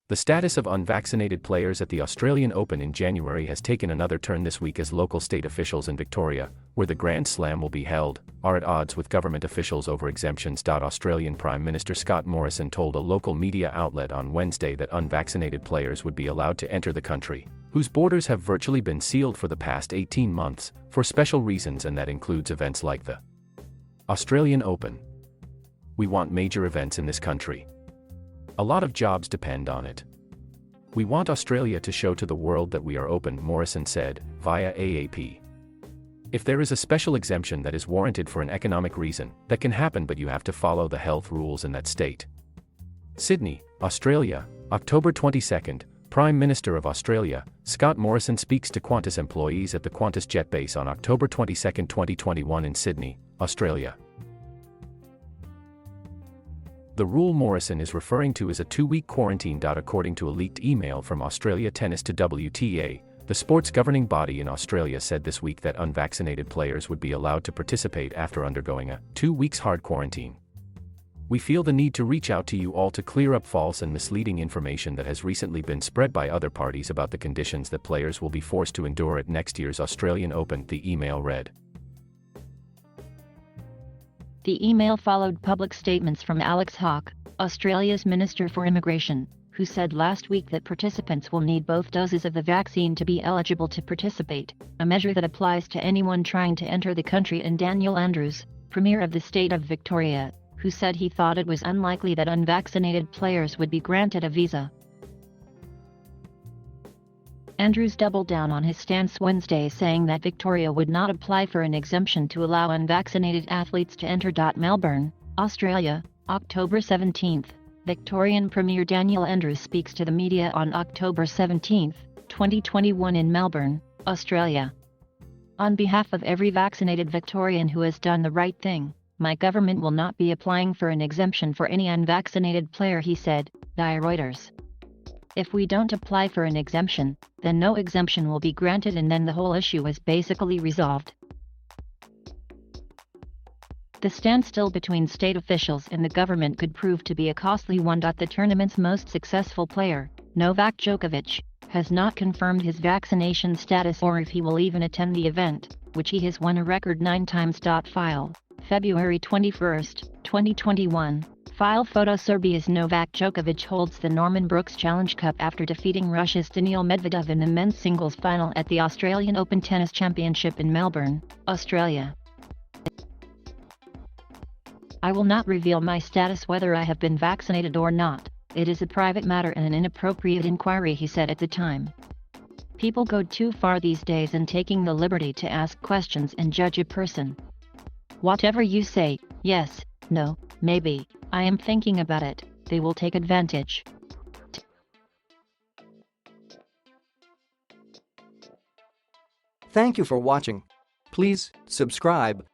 The status of unvaccinated players at the Australian Open in January has taken another turn this week as local state officials in Victoria, where the Grand Slam will be held, are at odds with government officials over exemptions. Australian Prime Minister Scott Morrison told a local media outlet on Wednesday that unvaccinated players would be allowed to enter the country, whose borders have virtually been sealed for the past 18 months, for special reasons, and that includes events like the Australian Open. "We want major events in this country. A lot of jobs depend on it. We want Australia to show to the world that we are open," Morrison said, via AAP. "If there is a special exemption that is warranted for an economic reason, that can happen, but you have to follow the health rules in that state." Sydney, Australia, October 22. Prime Minister of Australia, Scott Morrison speaks to Qantas employees at the Qantas jet base on October 22, 2021 in Sydney, Australia. The rule Morrison is referring to is a 2-week quarantine. According to a leaked email from Australia Tennis to WTA, the sport's governing body in Australia said this week that unvaccinated players would be allowed to participate after undergoing a 2 weeks hard quarantine. "We feel the need to reach out to you all to clear up false and misleading information that has recently been spread by other parties about the conditions that players will be forced to endure at next year's Australian Open," the email read. The email followed public statements from Alex Hawke, Australia's Minister for Immigration, who said last week that participants will need both doses of the vaccine to be eligible to participate, a measure that applies to anyone trying to enter the country, and Daniel Andrews, Premier of the state of Victoria, who said he thought it was unlikely that unvaccinated players would be granted a visa. Andrews doubled down on his stance Wednesday, saying that Victoria would not apply for an exemption to allow unvaccinated athletes to enter. Melbourne, Australia, October 17. Victorian Premier Daniel Andrews speaks to the media on October 17, 2021 in Melbourne, Australia. "On behalf of every vaccinated Victorian who has done the right thing, my government will not be applying for an exemption for any unvaccinated player," he said, via Reuters. "If we don't apply for an exemption, then no exemption will be granted, and then the whole issue is basically resolved." The standstill between state officials and the government could prove to be a costly one. The tournament's most successful player, Novak Djokovic, has not confirmed his vaccination status or if he will even attend the event, which he has won a record 9 times. File, February 21, 2021. File photo. Serbia's Novak Djokovic holds the Norman Brooks Challenge Cup after defeating Russia's Daniil Medvedev in the men's singles final at the Australian Open Tennis Championship in Melbourne, Australia. "I will not reveal my status whether I have been vaccinated or not. It is a private matter and an inappropriate inquiry," he said at the time. "People go too far these days in taking the liberty to ask questions and judge a person. Whatever you say, yes, no, maybe, I am thinking about it, they will take advantage." Thank you for watching. Please subscribe